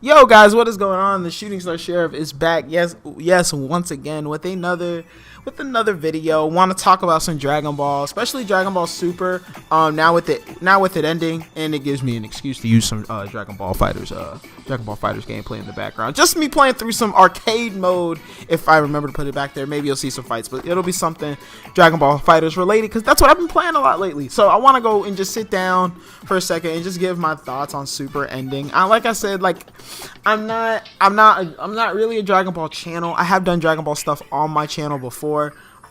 Yo guys, what is going on? The Shooting Star Sheriff is back. Yes, once again with another video. Want to talk about some Dragon Ball, especially Dragon Ball Super. Now with it ending, and it gives me an excuse to use some Dragon Ball Fighters gameplay in the background. Just me playing through some arcade mode. If I remember to put it back there, maybe you'll see some fights, but it'll be something Dragon Ball Fighters related because that's what I've been playing a lot lately. So I want to go and just sit down for a second and just give my thoughts on Super ending. Like I said, I'm not really a Dragon Ball channel. I have done Dragon Ball stuff on my channel before.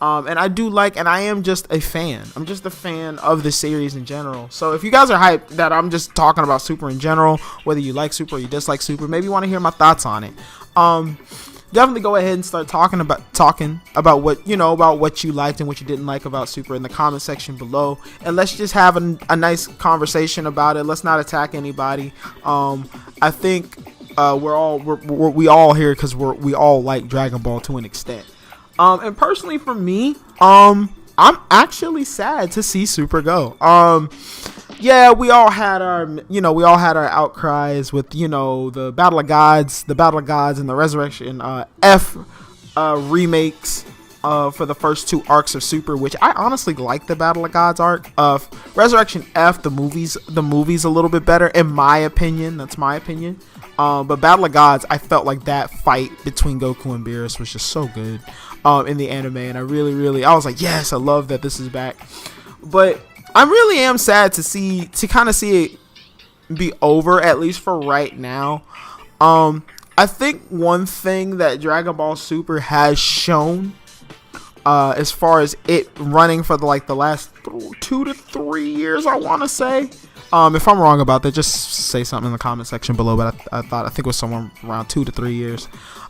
And I am just a fan. I'm just a fan of the series in general. So if you guys are hyped that I'm just talking about Super in general, whether you like Super or you dislike Super, maybe you want to hear my thoughts on it. Definitely go ahead and start talking about what you liked and what you didn't like about Super in the comment section below, and let's just have a nice conversation about it. Let's not attack anybody. I think we all here because we all like Dragon Ball to an extent. And personally for me, I'm actually sad to see Super go. Yeah, we all had our outcries with, the Battle of Gods and the Resurrection F remakes for the first two arcs of Super, which I honestly like the Battle of Gods arc. Resurrection F, the movies a little bit better in my opinion. That's my opinion. But Battle of Gods, I felt like that fight between Goku and Beerus was just so good in the anime, and I was like, yes, I love that this is back. But I really am sad to kind of see it be over, at least for right now. I think one thing that Dragon Ball Super has shown, as far as it running for the last 2 to 3 years, I want to say. If I'm wrong about that, just say something in the comment section below. But I think it was somewhere around 2 to 3 years.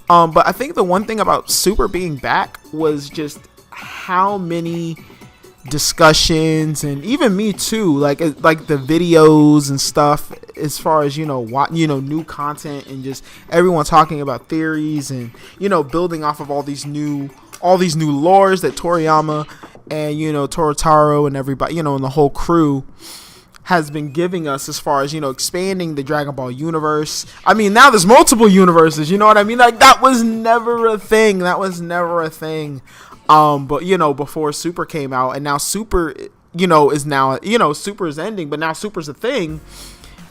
But I think the one thing about Super being back was just how many discussions, and even me too, like the videos and stuff, as far as new content, and just everyone talking about theories and building off of all these new lores that Toriyama and Torotaro and everybody and the whole crew has been giving us, as far as expanding the Dragon Ball universe. I mean, now there's multiple universes, you know what I mean? Like, that was never a thing. But before Super came out, and now Super is now Super is ending, but now Super's a thing,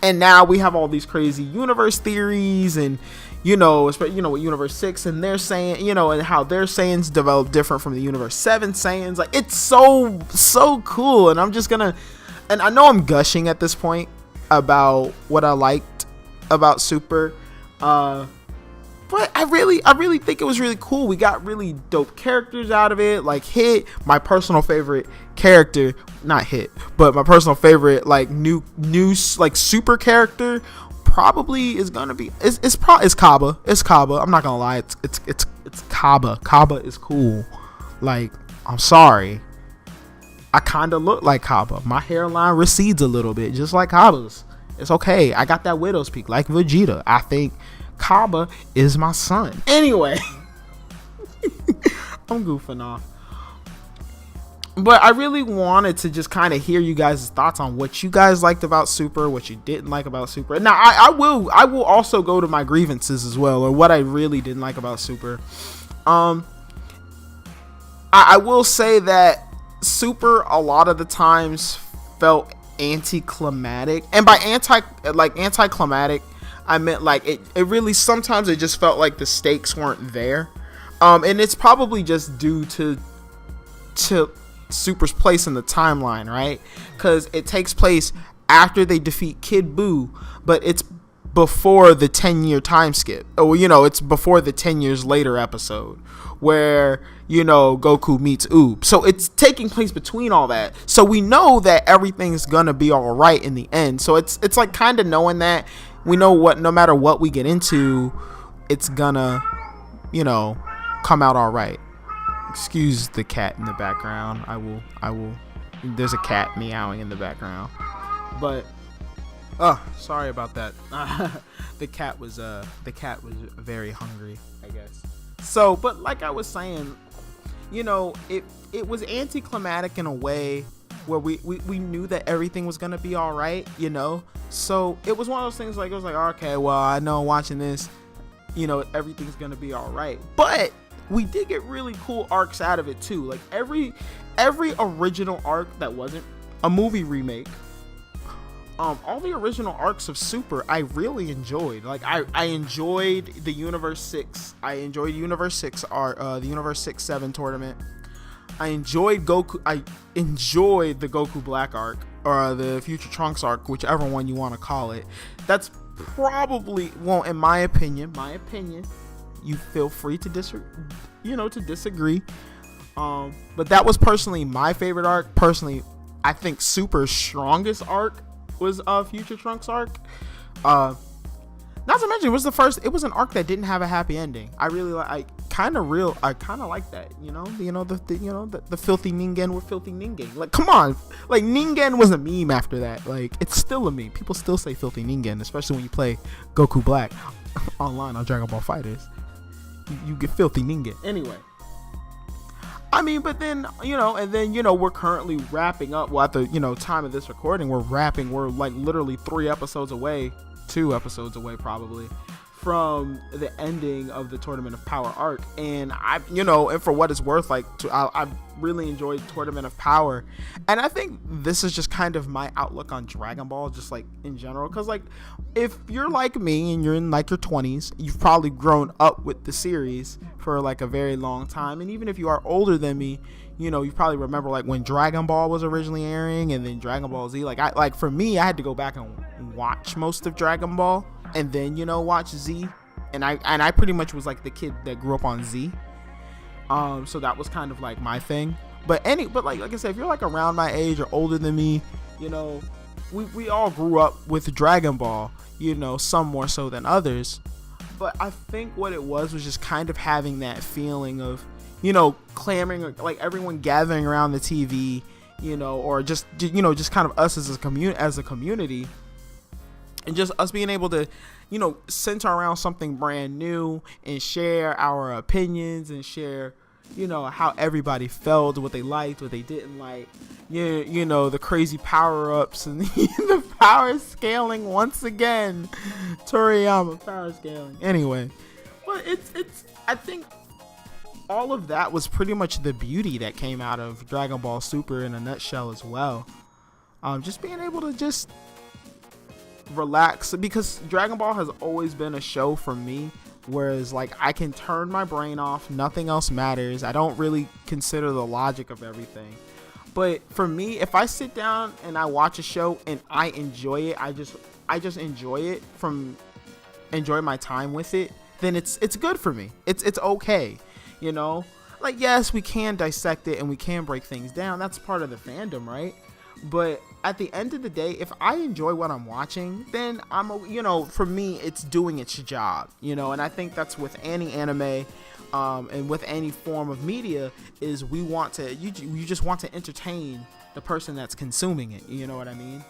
and now we have all these crazy universe theories, and especially with Universe 6 and they're saying, and how their Saiyans develop different from the Universe 7 Saiyans. Like, it's so cool, and and I know I'm gushing at this point about what I liked about Super, but I really think it was really cool. We got really dope characters out of it. Like Hit, my personal favorite character, not Hit, but my personal favorite new Super character probably is gonna be it's Kaba. It's Kaba. I'm not gonna lie. It's Kaba. Kaba is cool. Like, I'm sorry, I kind of look like Kaba. My hairline recedes a little bit, just like Kaba's. It's okay. I got that widow's peak, like Vegeta. I think Kaba is my son. Anyway, I'm goofing off. But I really wanted to just kind of hear you guys' thoughts on what you guys liked about Super, what you didn't like about Super. Now, I will also go to my grievances as well, or what I really didn't like about Super. I will say that Super a lot of the times felt anticlimactic, and by anticlimactic I meant it really, sometimes it just felt like the stakes weren't there, and it's probably just due to Super's place in the timeline, right? Because it takes place after they defeat Kid Buu, but it's before the 10-year time skip. It's before the 10 years later episode where Goku meets Oob. So it's taking place between all that. So we know that everything's gonna be all right in the end. So it's like kind of knowing that we know what, no matter what we get into, it's gonna come out all right. Excuse the cat in the background. I will. There's a cat meowing in the background. But sorry about that. The cat was very hungry, I guess. So, but like I was saying, it was anticlimactic in a way where we knew that everything was gonna be all right, So it was one of those things like, it was like, okay, well, I know watching this, you know, everything's gonna be all right. But we did get really cool arcs out of it too. Like every original arc that wasn't a movie remake, all the original arcs of Super I really enjoyed. Like I enjoyed the Universe 6. I enjoyed Universe 6 art, the Universe 6-7 tournament. I enjoyed Goku. I enjoyed the Goku Black arc, or the Future Trunks arc, whichever one you want to call it. That's probably, well, in my opinion, you feel free to disagree. But that was personally my favorite arc. Personally, I think Super's strongest arc was Future Trunks arc. Not to mention, it was an arc that didn't have a happy ending. I kind of like that, the filthy Ningen with filthy Ningen. Like, come on, like Ningen was a meme after that. Like, it's still a meme. People still say filthy Ningen, especially when you play Goku Black online on Dragon Ball FighterZ. You get filthy Ningen. Anyway, I mean, but then, we're currently wrapping up. Well, at the, time of this recording, we're like literally 2 episodes away probably from the ending of the Tournament of Power arc. And and for what it's worth, like, I really enjoyed Tournament of Power. And I think this is just kind of my outlook on Dragon Ball, just like in general. Because, like, if you're like me and you're in like your 20s, you've probably grown up with the series for like a very long time. And even if you are older than me, you probably remember like when Dragon Ball was originally airing, and then Dragon Ball Z. Like for me, I had to go back and watch most of Dragon Ball, and then watch Z. And I pretty much was like the kid that grew up on Z. So that was kind of like my thing. But like I said, if you're like around my age or older than me, we all grew up with Dragon Ball. Some more so than others. But I think what it was just kind of having that feeling of, clamoring, like everyone gathering around the TV, or just kind of us as a community, and just us being able to, center around something brand new and share our opinions and share, how everybody felt, what they liked, what they didn't like, the crazy power-ups and the power scaling once again. Toriyama power scaling. Anyway, but I think all of that was pretty much the beauty that came out of Dragon Ball Super in a nutshell as well. Just being able to just relax, because Dragon Ball has always been a show for me, whereas like I can turn my brain off, nothing else matters. I don't really consider the logic of everything. But for me, if I sit down and I watch a show and I enjoy it, I just enjoy my time with it, then it's good for me. It's okay. Like, yes, we can dissect it and we can break things down. That's part of the fandom, right? But at the end of the day, if I enjoy what I'm watching, then for me, it's doing its job, and I think that's with any anime, and with any form of media, is you just want to entertain the person that's consuming it. You know what I mean?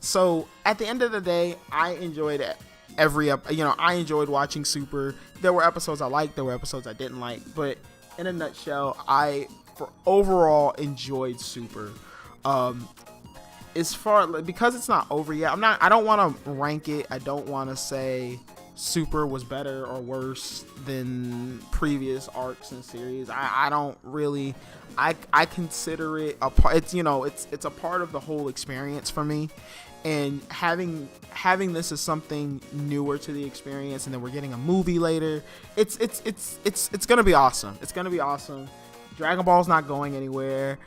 So at the end of the day, I enjoyed it. I enjoyed watching Super. There were episodes I liked, there were episodes I didn't like, but in a nutshell, I overall enjoyed Super. As far, because it's not over yet, I don't want to rank it. I don't want to say Super was better or worse than previous arcs and series. I don't really. I consider it a part. It's a part of the whole experience for me. And having this as something newer to the experience, and then we're getting a movie later. It's gonna be awesome. It's gonna be awesome. Dragon Ball's not going anywhere.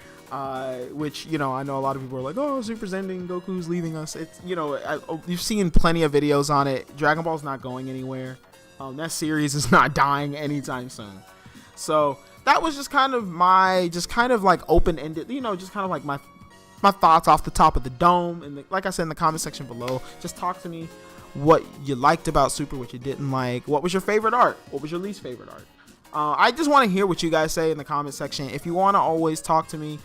Which, I know a lot of people are like, oh, Super's ending, Goku's leaving us. It's, you've seen plenty of videos on it. Dragon Ball's not going anywhere. That series is not dying anytime soon. So that was just kind of like open-ended, just kind of like my thoughts off the top of the dome. And like I said in the comment section below, just talk to me what you liked about Super, what you didn't like. What was your favorite arc? What was your least favorite arc? I just want to hear what you guys say in the comment section. If you want to always talk to me,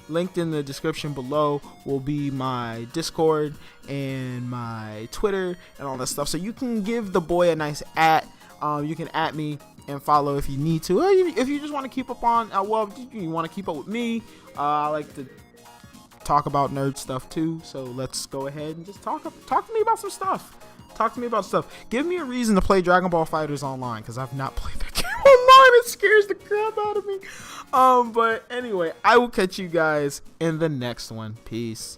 linked in the description below will be my Discord and my Twitter and all that stuff. So you can give the boy a nice @ you can @ me and follow if you need to. Or if you just want to keep up on, you want to keep up with me. I like to talk about nerd stuff too. So let's go ahead and just talk to me about some stuff. Talk to me about stuff. Give me a reason to play Dragon Ball FighterZ online, because I've not played that game online. It scares the crap out of me. But anyway, I will catch you guys in the next one. Peace.